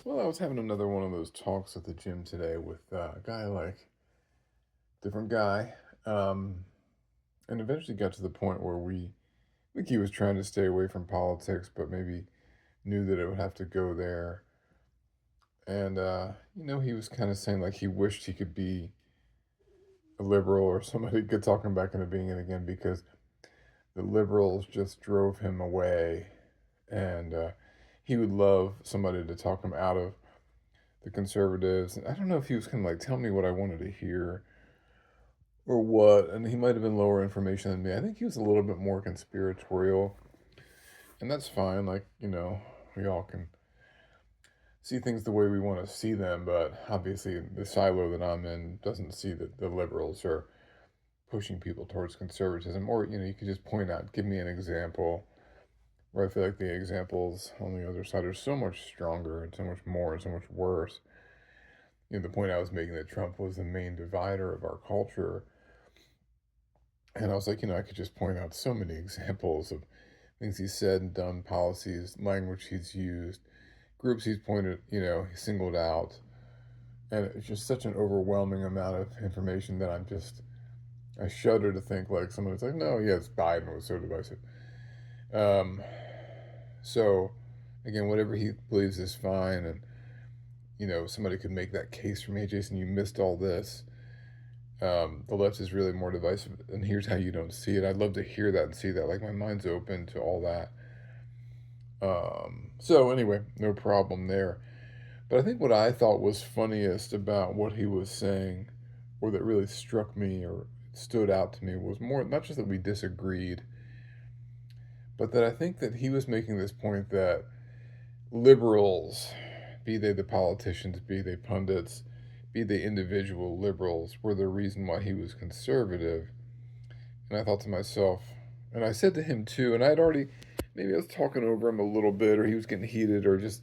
Well, I was having another one of those talks at the gym today with a guy different guy, um, and eventually got to the point where I think he was trying to stay away from politics, but maybe knew that it would have to go there. And he was kind of saying like he wished he could be a liberal or somebody could talk him back into being it again because the liberals just drove him away, and he would love somebody to talk him out of the conservatives. And I don't know if he was kind of like, tell me what I wanted to hear or what. And he might have been lower information than me. I think he was a little bit more conspiratorial, and that's fine. We all can see things the way we want to see them, but obviously the silo that I'm in doesn't see that the liberals are pushing people towards conservatism. Or, you could just point out, give me an example where I feel like the examples on the other side are so much stronger and so much more and so much worse. The point I was making that Trump was the main divider of our culture. And I was like, I could just point out so many examples of things he's said and done, policies, language he's used, groups he's pointed, he singled out. And it's just such an overwhelming amount of information that I shudder to think like someone's like, no, yes, Biden was so divisive. Um, so, again, whatever he believes is fine. And, somebody could make that case for me, Jason, you missed all this. The left is really more divisive, and here's how you don't see it. I'd love to hear that and see that. Like, my mind's open to all that. So anyway, no problem there. But I think what I thought was funniest about what he was saying, or that really struck me or stood out to me, was more not just that we disagreed, but that I think that he was making this point that liberals, be they the politicians, be they pundits, be they individual liberals, were the reason why he was conservative. And I thought to myself, and I said to him too, and I'd already, maybe I was talking over him a little bit, or he was getting heated, or just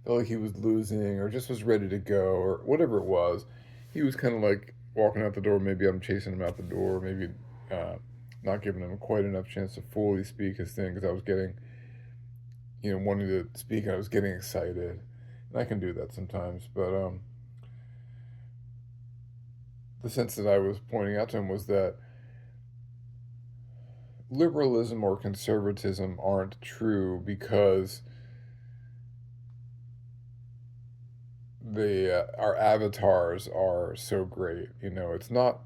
felt like he was losing, or just was ready to go, or whatever it was. He was kind of like walking out the door. Maybe I'm chasing him out the door. Maybe uh, not giving him quite enough chance to fully speak his thing because I was getting, wanting to speak and I was getting excited. And I can do that sometimes. But the sense that I was pointing out to him was that liberalism or conservatism aren't true because the our avatars are so great. It's not.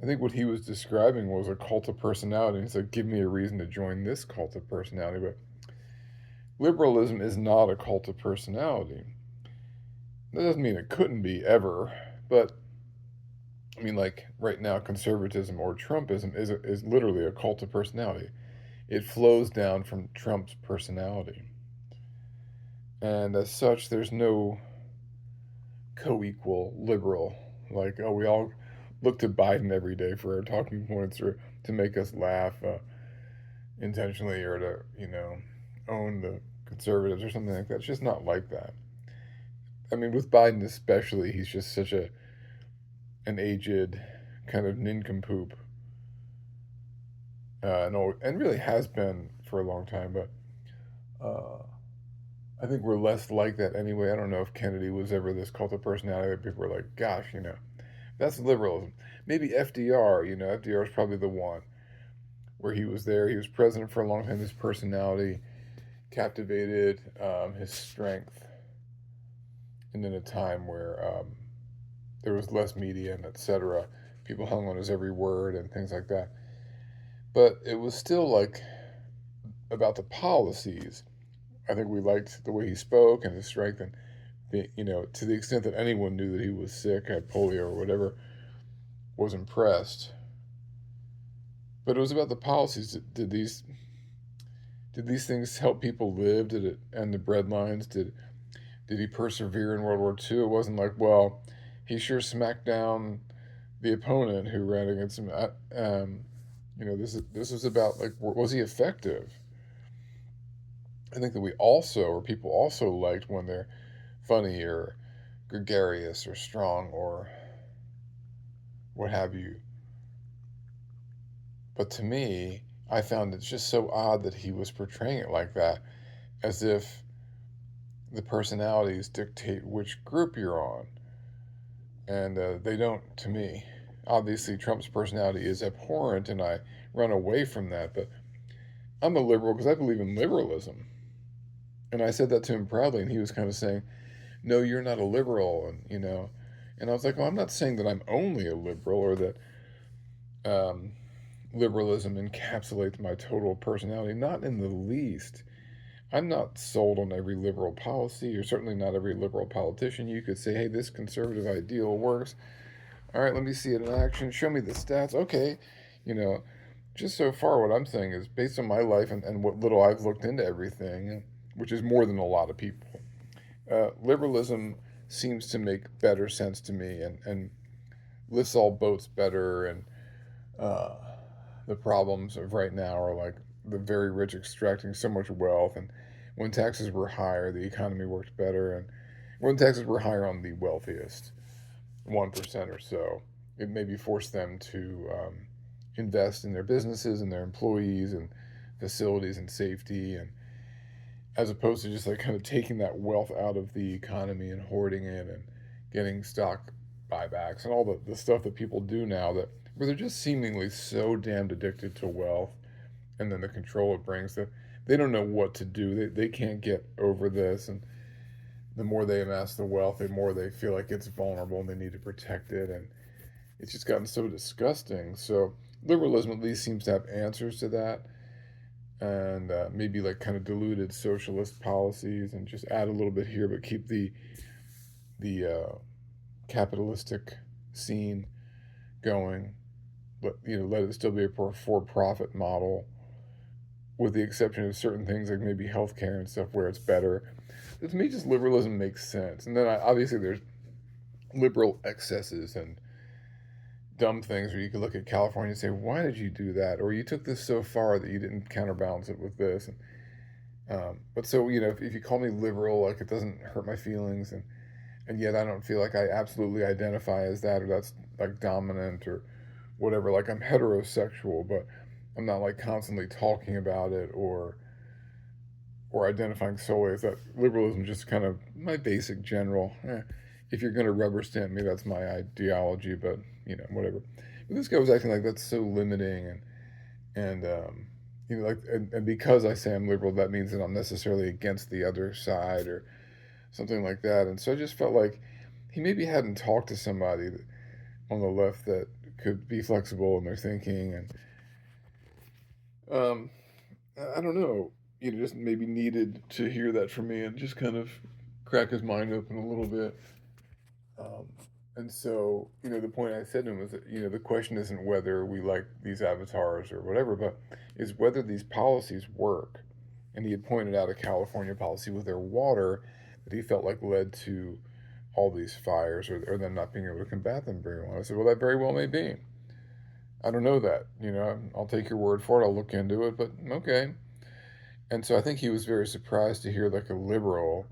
I think what he was describing was a cult of personality. He's like, give me a reason to join this cult of personality. But liberalism is not a cult of personality. That doesn't mean it couldn't be ever, but I mean, like right now, conservatism or Trumpism is literally a cult of personality. It flows down from Trump's personality, and as such, there's no co-equal liberal. Like, oh, we all look to Biden every day for our talking points or to make us laugh intentionally or to, own the conservatives or something like that. It's just not like that. I mean, with Biden especially, he's just such an aged kind of nincompoop, and really has been for a long time. But I think we're less like that anyway. I don't know if Kennedy was ever this cult of personality that people were like, gosh, that's liberalism. Maybe FDR, FDR is probably the one where he was there. He was president for a long time. His personality captivated, his strength, and in a time where there was less media and etc. People hung on his every word and things like that. But it was still like about the policies. I think we liked the way he spoke and his strength, and to the extent that anyone knew that he was sick, had polio or whatever, was impressed. But it was about the policies. Did these things help people live? Did it end the bread lines? Did he persevere in World War II? It wasn't like, well, he sure smacked down the opponent who ran against him. This was about like, was he effective? I think that we also, or people also liked when they're funny or gregarious or strong or what have you. But to me, I found it just so odd that he was portraying it like that, as if the personalities dictate which group you're on, and they don't to me. Obviously, Trump's personality is abhorrent, and I run away from that. But I'm a liberal because I believe in liberalism, and I said that to him proudly, and he was kind of saying, "No, you're not a liberal," and and I was like, "Well, I'm not saying that I'm only a liberal or that um, liberalism encapsulates my total personality. Not in the least. I'm not sold on every liberal policy, or certainly not every liberal politician. You could say, hey, this conservative ideal works. All right, let me see it in action. Show me the stats. Okay, you know, just so far, what I'm saying is based on my life and what little I've looked into everything, which is more than a lot of people. Liberalism seems to make better sense to me and lifts all boats better. And uh, the problems of right now are like the very rich extracting so much wealth. And when taxes were higher, the economy worked better. And when taxes were higher on the wealthiest 1% or so, it maybe forced them to invest in their businesses and their employees and facilities and safety, and as opposed to just like kind of taking that wealth out of the economy and hoarding it and getting stock buybacks and all the stuff that people do now, that where they're just seemingly so damned addicted to wealth and then the control it brings that they don't know what to do. They can't get over this, and the more they amass the wealth, the more they feel like it's vulnerable and they need to protect it, and it's just gotten so disgusting. So liberalism at least seems to have answers to that, and maybe like kind of diluted socialist policies and just add a little bit here, but keep the capitalistic scene going. But let it still be a for-profit model, with the exception of certain things like maybe healthcare and stuff where it's better. But to me, just liberalism makes sense. And then obviously there's liberal excesses and dumb things where you could look at California and say, why did you do that? Or you took this so far that you didn't counterbalance it with this. But so, if you call me liberal, like it doesn't hurt my feelings. And yet I don't feel like I absolutely identify as that, or that's like dominant or whatever. Like I'm heterosexual, but I'm not like constantly talking about it or identifying solely as that. Liberalism just kind of my basic general. If you're going to rubber stamp me, that's my ideology, but whatever. But this guy was acting like that's so limiting, and like, and because I say I'm liberal, that means that I'm necessarily against the other side or something like that. And so I just felt like he maybe hadn't talked to somebody on the left that could be flexible in their thinking, and um, I don't know, just maybe needed to hear that from me and just kind of crack his mind open a little bit. Um, and so, the point I said to him was that, the question isn't whether we like these avatars or whatever, but is whether these policies work. And he had pointed out a California policy with their water that he felt like led to all these fires, or them not being able to combat them very well. I said, well, that very well may be. I don't know that. I'll take your word for it. I'll look into it, but okay. And so I think he was very surprised to hear like a liberal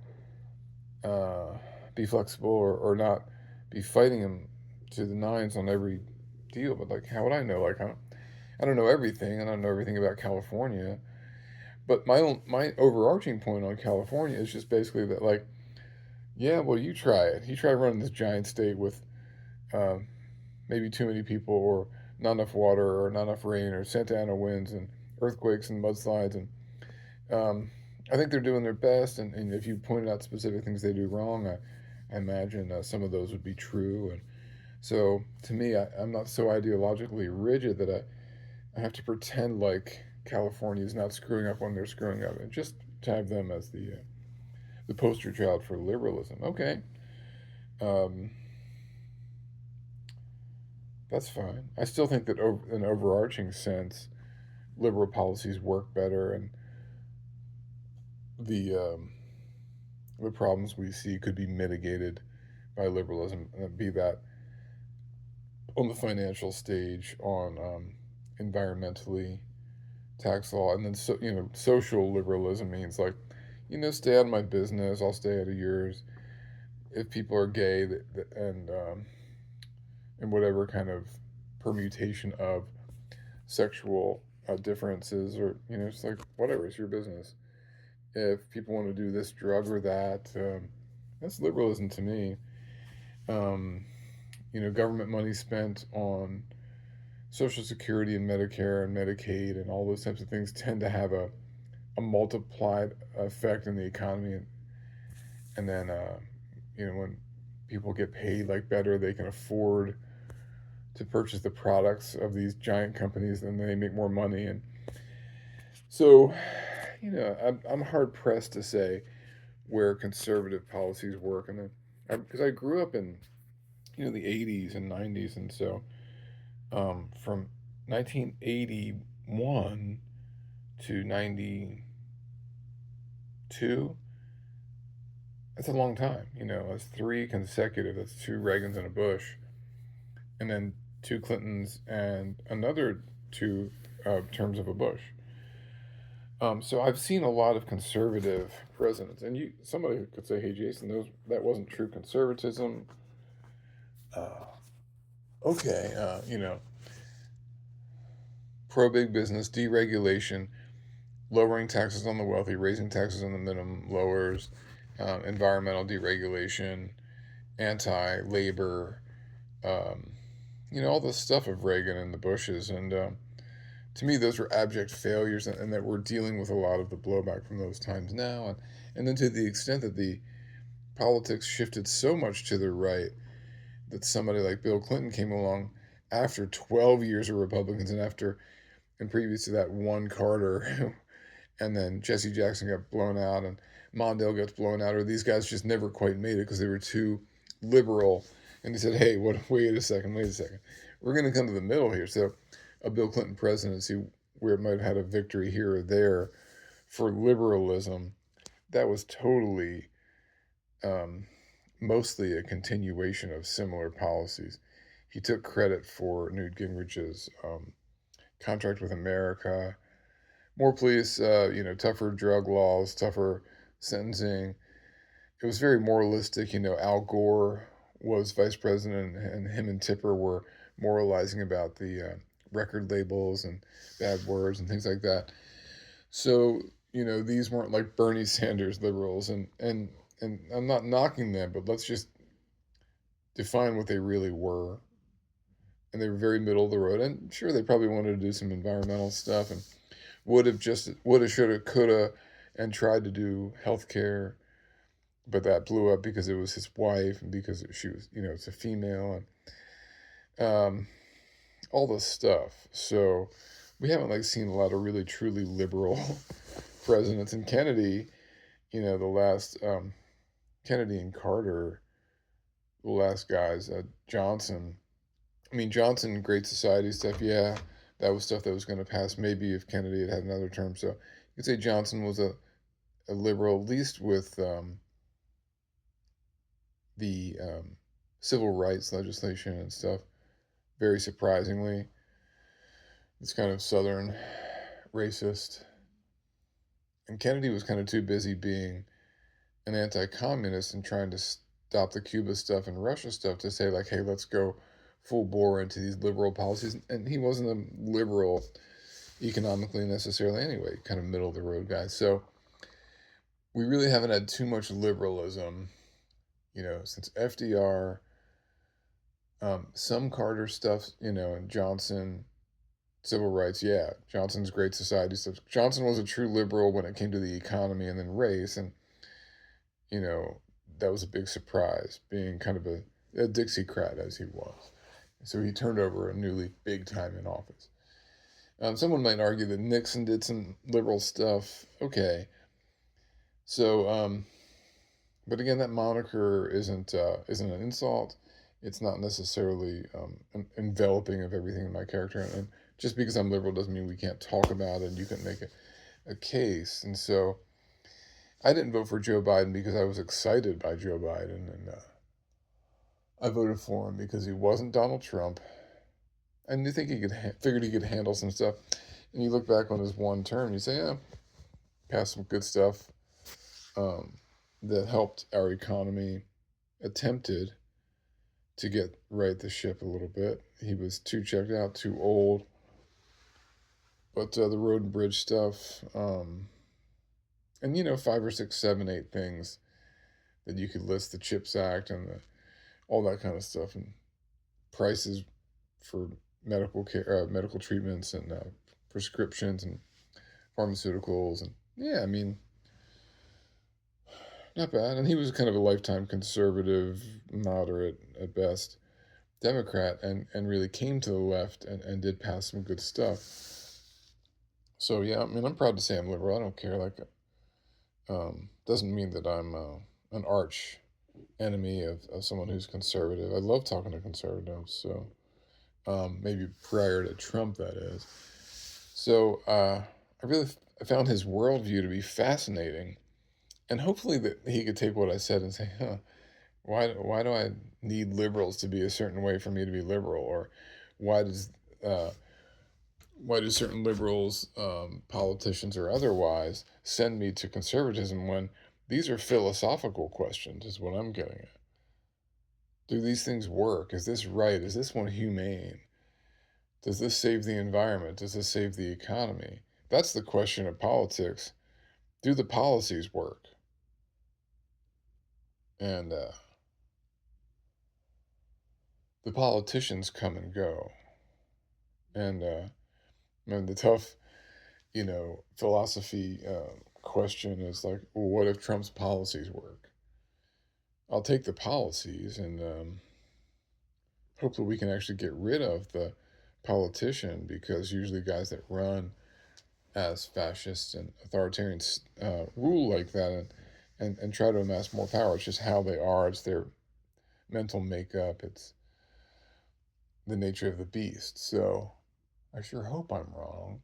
uh, be flexible, or not be fighting him to the nines on every deal. But like, how would I know? Like, I don't know everything, and I don't know everything about California. But my overarching point on California is just basically that, like, yeah, well, you try it. You try running this giant state with um, maybe too many people, or not enough water, or not enough rain, or Santa Ana winds and earthquakes and mudslides, and I think they're doing their best. And if you pointed out specific things they do wrong, I imagine some of those would be true. And so to me, I'm not so ideologically rigid that I have to pretend like California is not screwing up when they're screwing up, and just to have them as the poster child for liberalism. Okay, um, that's fine. I still think that over an overarching sense, liberal policies work better, and the um, the problems we see could be mitigated by liberalism, be that on the financial stage, on environmentally, tax law, and then social liberalism means like, stay out of my business, I'll stay out of yours. If people are gay, and whatever kind of permutation of sexual differences, or it's like whatever, it's your business. if people want to do this drug or that. That's liberalism to me. Um, Government money spent on Social Security and Medicare and Medicaid and all those types of things tend to have a multiplied effect in the economy. And then, when people get paid like better, they can afford to purchase the products of these giant companies, and they make more money. And so, I'm hard pressed to say where conservative policies work. And then, because I grew up in the 80s and 90s, and so from 1981 to 92, that's a long time. That's three consecutive. That's two Reagans and a Bush, and then two Clintons and another two terms of a Bush. So I've seen a lot of conservative presidents, and somebody could say, "Hey, Jason, that wasn't true conservatism." Uh, okay, pro big business, deregulation, lowering taxes on the wealthy, raising taxes on the minimum, lowers environmental deregulation, anti-labor, um, all the stuff of Reagan and the Bushes, and to me, those were abject failures, and that we're dealing with a lot of the blowback from those times now, and then to the extent that the politics shifted so much to the right that somebody like Bill Clinton came along after 12 years of Republicans and previous to that, one Carter, and then Jesse Jackson got blown out, and Mondale gets blown out, or these guys just never quite made it because they were too liberal. And they said, "Hey, what? Wait a second, wait a second. We're going to come to the middle here." So, a Bill Clinton presidency where it might have had a victory here or there for liberalism, that was totally, um, mostly a continuation of similar policies. He took credit for Newt Gingrich's contract with America, more police, tougher drug laws, tougher sentencing. It was very moralistic. Al Gore was vice president, and him and Tipper were moralizing about the record labels and bad words and things like that. So, these weren't like Bernie Sanders liberals, and I'm not knocking them, but let's just define what they really were. And they were very middle of the road. And sure, they probably wanted to do some environmental stuff and woulda, shoulda, coulda, and tried to do healthcare, but that blew up because it was his wife and because she was, it's a female, and all this stuff. So we haven't like seen a lot of really truly liberal presidents. And Kennedy, the last Kennedy and Carter, the last guys, Johnson. I mean, Johnson, Great Society stuff, yeah, that was stuff that was going to pass maybe if Kennedy had had another term. So you could say Johnson was a liberal, at least with the civil rights legislation and stuff, very surprisingly. It's kind of Southern racist. And Kennedy was kind of too busy being an anti communist and trying to stop the Cuba stuff and Russia stuff to say, like, hey, let's go full bore into these liberal policies. And he wasn't a liberal economically necessarily anyway, kind of middle of the road guy. So we really haven't had too much liberalism, since FDR, some Carter stuff, and Johnson, civil rights, yeah. Johnson's Great Society stuff. Johnson was a true liberal when it came to the economy and then race, and you know that was a big surprise, being kind of a Dixiecrat as he was. So he turned over a new leaf big time in office. Someone might argue that Nixon did some liberal stuff. Okay, so but again, that moniker isn't an insult. It's not necessarily enveloping of everything in my character, and just because I'm liberal doesn't mean we can't talk about it and you can make a case. And so I didn't vote for Joe Biden because I was excited by Joe Biden, and I voted for him because he wasn't Donald Trump. And you think figured he could handle some stuff. And you look back on his one term, you say, yeah, passed some good stuff um, that helped our economy, attempted to get right the ship a little bit. He was too checked out, too old. But the road and bridge stuff, And, 5 or 6, 7, 8 things that you could list: the CHIPS Act and all that kind of stuff, and prices for medical care, medical treatments, and prescriptions and pharmaceuticals. And yeah, I mean, not bad. And he was kind of a lifetime conservative, moderate at best, Democrat, and really came to the left and did pass some good stuff. So yeah, I mean, I'm proud to say I'm liberal. I don't care. Like, doesn't mean that I'm an arch enemy of someone who's conservative. I love talking to conservatives. So maybe prior to Trump, that is. So I found his worldview to be fascinating, and hopefully that he could take what I said and say, huh, why do I need liberals to be a certain way for me to be liberal? Or why does uh, why do certain liberals, politicians or otherwise, send me to conservatism when these are philosophical questions? Is what I'm getting at. Do these things work? Is this right? Is this one humane? Does this save the environment? Does this save the economy? That's the question of politics. Do the policies work? And the politicians come and go. And the tough, philosophy question is like, well, what if Trump's policies work? I'll take the policies, and hopefully we can actually get rid of the politician, because usually guys that run as fascists and authoritarians rule like that, and try to amass more power. It's just how they are. It's their mental makeup. It's the nature of the beast. So I sure hope I'm wrong.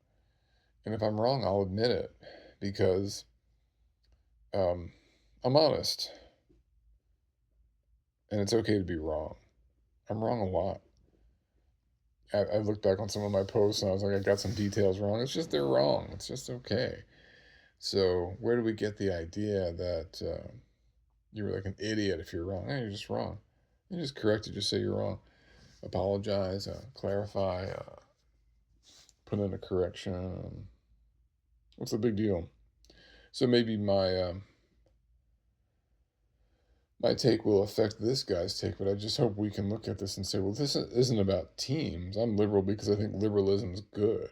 And if I'm wrong, I'll admit it, because um, I'm honest, and it's okay to be wrong. I'm wrong a lot. I looked back on some of my posts and I was like, I got some details wrong. It's just they're wrong. It's just okay. So where do we get the idea that you're like an idiot if you're wrong? Hey, you're just wrong. You just correct it. Just say you're wrong. Apologize. Clarify. Put in a correction. What's the big deal? So maybe my take will affect this guy's take, but I just hope we can look at this and say, well, this isn't about teams. I'm liberal because I think liberalism is good,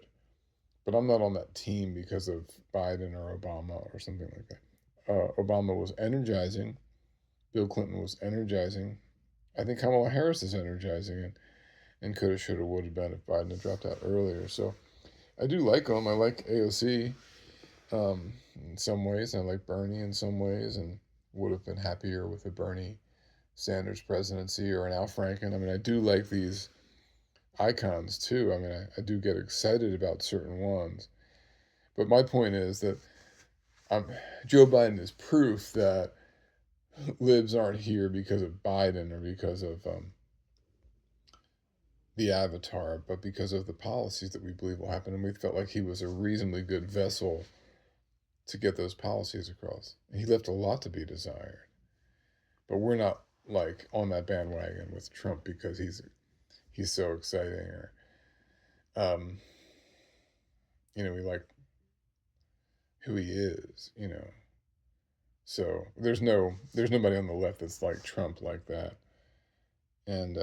but I'm not on that team because of Biden or Obama or something like that. Obama was energizing. Bill Clinton was energizing. I think Kamala Harris is energizing, and coulda, shoulda, woulda been if Biden had dropped out earlier. So I do like them. I like AOC in some ways. I like Bernie in some ways, and would have been happier with a Bernie Sanders presidency or an Al Franken. I mean, I do like these icons too. I mean, I do get excited about certain ones. But my point is that um, Joe Biden is proof that libs aren't here because of Biden or because of the avatar, but because of the policies that we believe will happen. And we felt like he was a reasonably good vessel to get those policies across. He left a lot to be desired. But we're not like on that bandwagon with Trump because he's so exciting, or um, we like who he is. So there's nobody on the left that's like Trump like that. And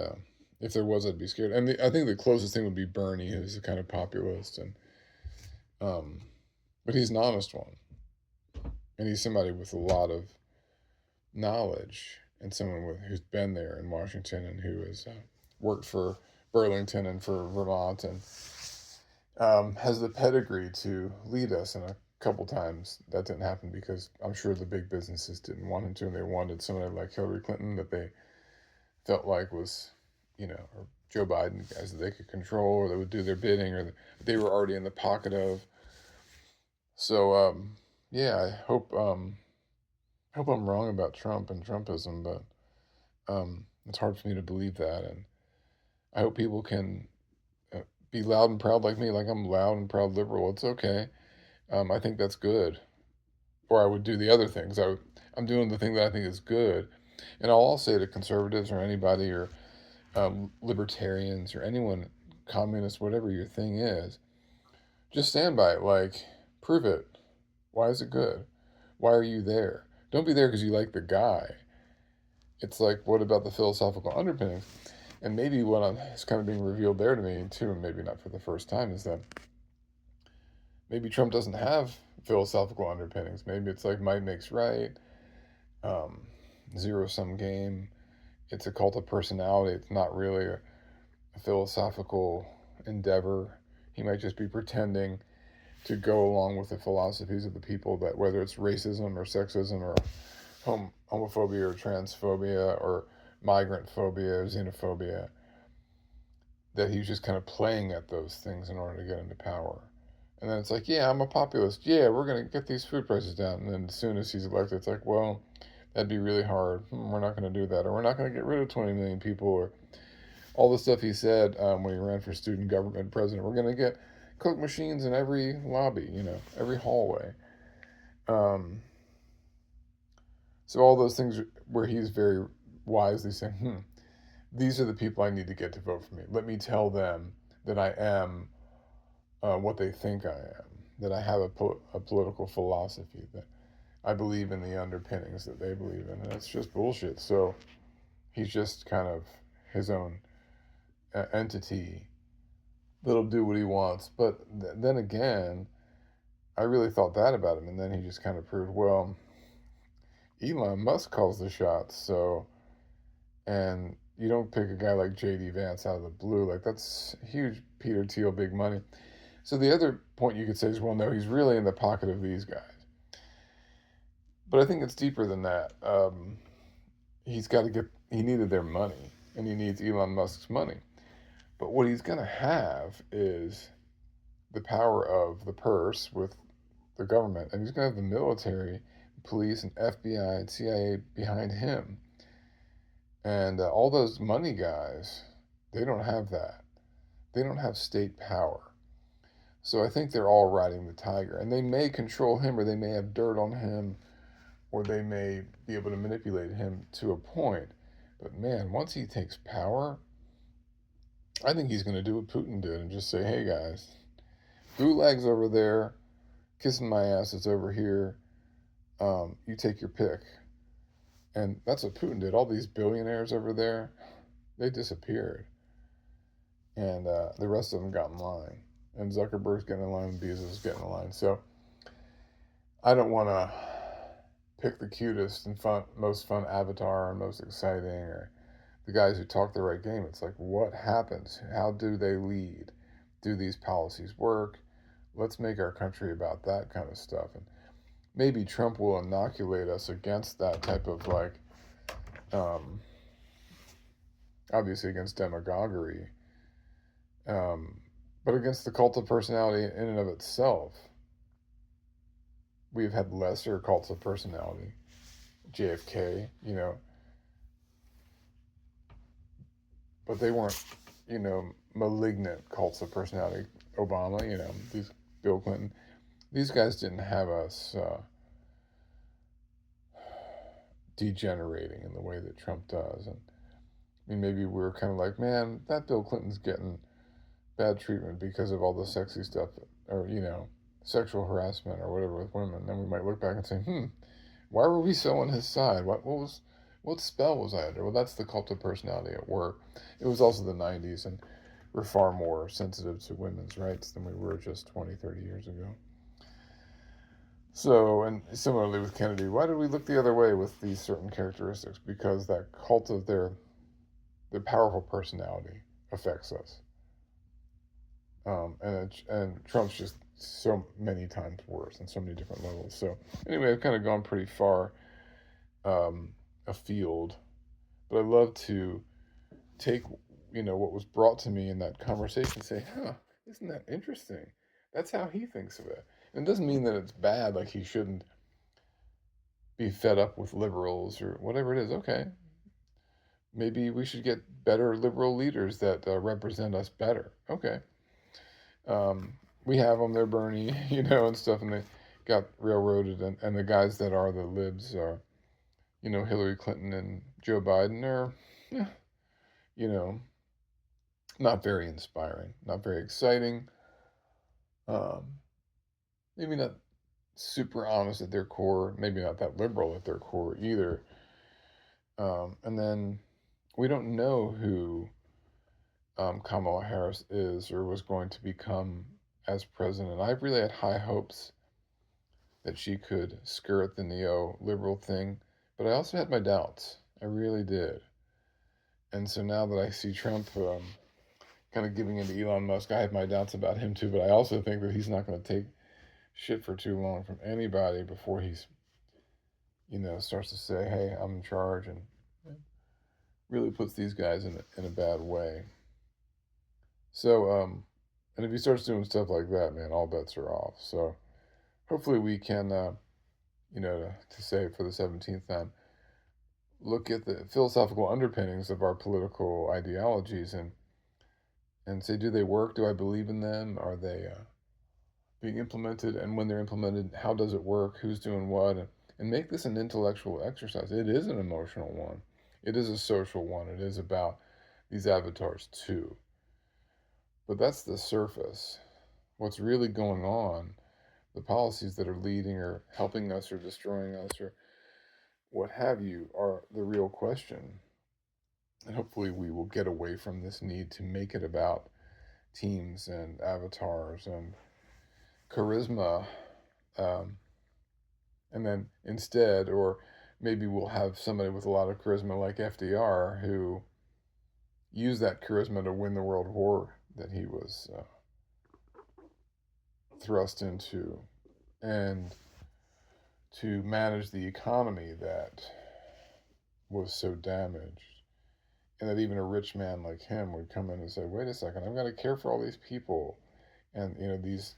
if there was, I'd be scared. And I think the closest thing would be Bernie, who's a kind of populist, and um, but he's an honest one, and he's somebody with a lot of knowledge, and someone who's been there in Washington and who has worked for Burlington and for Vermont, and has the pedigree to lead us. And a couple times that didn't happen because I'm sure the big businesses didn't want him to, and they wanted somebody like Hillary Clinton that they felt like was, or Joe Biden, guys that they could control or that would do their bidding, or they were already in the pocket of. So yeah, I hope I'm wrong about Trump and Trumpism, but it's hard for me to believe that, and I hope people can uh, be loud and proud like me, like I'm loud and proud liberal. It's okay. I think that's good, or I would do the other things. I'm doing the thing that I think is good, and I'll all say to conservatives or anybody, or libertarians or anyone, communists, whatever your thing is, just stand by it. Like, prove it. Why is it good? Why are you there? Don't be there because you like the guy. It's like, what about the philosophical underpinnings? And maybe is kind of being revealed there to me too, and maybe not for the first time, is that maybe Trump doesn't have philosophical underpinnings. Maybe it's like might makes right, um, zero sum game. It's a cult of personality. It's not really a philosophical endeavor. He might just be pretending to go along with the philosophies of the people, that whether it's racism or sexism or homophobia or transphobia or migrant phobia or xenophobia, that he's just kind of playing at those things in order to get into power. And then it's like, yeah, I'm a populist. Yeah, we're going to get these food prices down. And then as soon as he's elected, it's like, well, that'd be really hard. We're not going to do that. Or we're not going to get rid of 20 million people. Or all the stuff he said when he ran for student government president. We're going to get Coke machines in every lobby, every hallway. Um, so all those things where he's very wisely saying, these are the people I need to get to vote for me. Let me tell them that I am what they think I am, that I have a political philosophy, that I believe in the underpinnings that they believe in. And it's just bullshit. So he's just kind of his own entity that'll do what he wants. But then again, I really thought that about him. And then he just kind of proved, well, Elon Musk calls the shots. So, and you don't pick a guy like J.D. Vance out of the blue. Like, that's huge Peter Thiel, big money. So the other point you could say is, well, no, he's really in the pocket of these guys. But I think it's deeper than that. He needed their money, and he needs Elon Musk's money. But what he's going to have is the power of the purse with the government, and he's going to have the military, police, and FBI and CIA behind him. And all those money guys, they don't have that. They don't have state power. So I think they're all riding the tiger, and they may control him, or they may have dirt on him, or they may be able to manipulate him to a point. But man, once he takes power, I think he's going to do what Putin did and just say, hey guys, Gulag's over there, kissing my ass is over here. You take your pick. And that's what Putin did. All these billionaires over there, they disappeared. And the rest of them got in line. And Zuckerberg's getting in line, and Bezos is getting in line. So I don't want to pick the cutest and most fun avatar and most exciting, or the guys who talk the right game. It's like, what happens? How do they lead? Do these policies work? Let's make our country about that kind of stuff. And maybe Trump will inoculate us against that type of um, obviously against demagoguery, but against the cult of personality in and of itself. We've had lesser cults of personality. JFK, but they weren't, malignant cults of personality. Obama, these Bill Clinton, these guys didn't have us degenerating in the way that Trump does. And I mean, maybe we were kind of like, man, that Bill Clinton's getting bad treatment because of all the sexy stuff, or sexual harassment or whatever with women. Then we might look back and say, why were we so on his side? What spell was I under? Well, that's the cult of personality at work. It was also the 90s, and we're far more sensitive to women's rights than we were just 20, 30 years ago. So, and similarly with Kennedy, why did we look the other way with these certain characteristics? Because that cult of their powerful personality affects us. And Trump's just so many times worse on so many different levels. So anyway, I've kind of gone pretty far afield, but I love to take what was brought to me in that conversation and say, isn't that interesting? That's how he thinks of it. And it doesn't mean that it's bad, like he shouldn't be fed up with liberals or whatever it is. Okay, maybe we should get better liberal leaders that represent us better. Okay. We have them, they're Bernie, and stuff, and they got railroaded. And the guys that are the libs are, Hillary Clinton and Joe Biden are, you know, not very inspiring, not very exciting. Um, Maybe not super honest at their core, maybe not that liberal at their core either. And then we don't know who Kamala Harris is or was going to become as president. I really had high hopes that she could skirt the neoliberal thing, but I also had my doubts. I really did. And so now that I see Trump kind of giving in to Elon Musk, I have my doubts about him too, but I also think that he's not going to take shit for too long from anybody before he's, starts to say, hey, I'm in charge, and really puts these guys in a bad way. So, and if he starts doing stuff like that, man, all bets are off. So hopefully we can, to say it for the 17th time, look at the philosophical underpinnings of our political ideologies and say, do they work? Do I believe in them? Are they being implemented? And when they're implemented, how does it work? Who's doing what? And make this an intellectual exercise. It is an emotional one. It is a social one. It is about these avatars too. But that's the surface. What's really going on, the policies that are leading or helping us or destroying us or what have you, are the real question. And hopefully we will get away from this need to make it about teams and avatars and charisma. Um, and then instead, or maybe we'll have somebody with a lot of charisma like FDR who used that charisma to win the world war that he was thrust into, and to manage the economy that was so damaged. And that even a rich man like him would come in and say, wait a second, I've got to care for all these people. And, these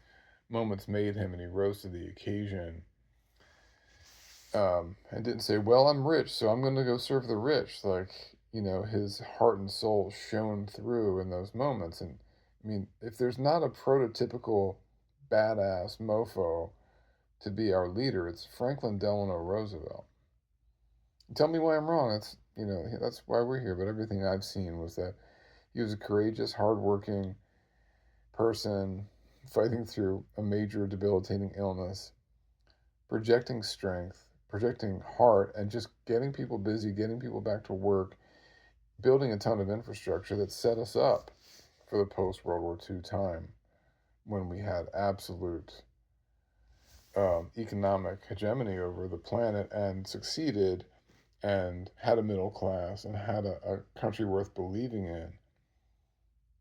moments made him, and he rose to the occasion. And didn't say, well, I'm rich, so I'm going to go serve the rich. Like, his heart and soul shone through in those moments. And I mean, if there's not a prototypical badass mofo to be our leader, it's Franklin Delano Roosevelt. Tell me why I'm wrong. That's why we're here. But everything I've seen was that he was a courageous, hardworking person fighting through a major debilitating illness, projecting strength, projecting heart, and just getting people busy, getting people back to work, building a ton of infrastructure that set us up for the post World War II time when we had absolute economic hegemony over the planet and succeeded and had a middle class and had a country worth believing in.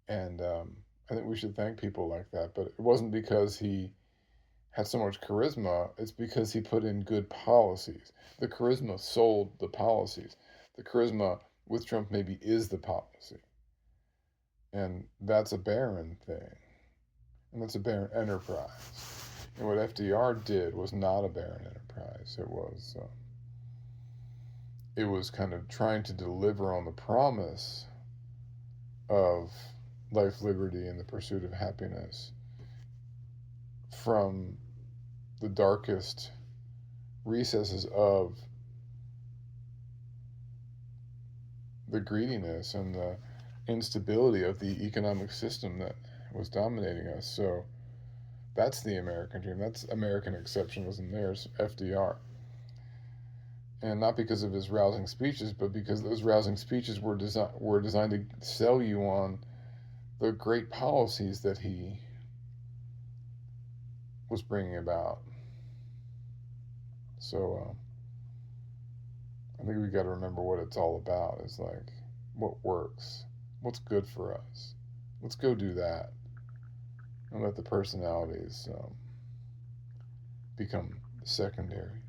And I think we should thank people like that. But it wasn't because he had so much charisma, it's because he put in good policies. The charisma sold the policies. The charisma with Trump maybe is the policy. And that's a barren thing. And that's a barren enterprise. And what FDR did was not a barren enterprise. It was kind of trying to deliver on the promise of life, liberty, and the pursuit of happiness from the darkest recesses of the greediness and the instability of the economic system that was dominating us. So that's the American dream. That's American exceptionalism. There's FDR. And not because of his rousing speeches, but because those rousing speeches were designed to sell you on the great policies that he was bringing about. So I think we got to remember what it's all about. Is like what works, what's good for us. Let's go do that, and let the personalities become secondary.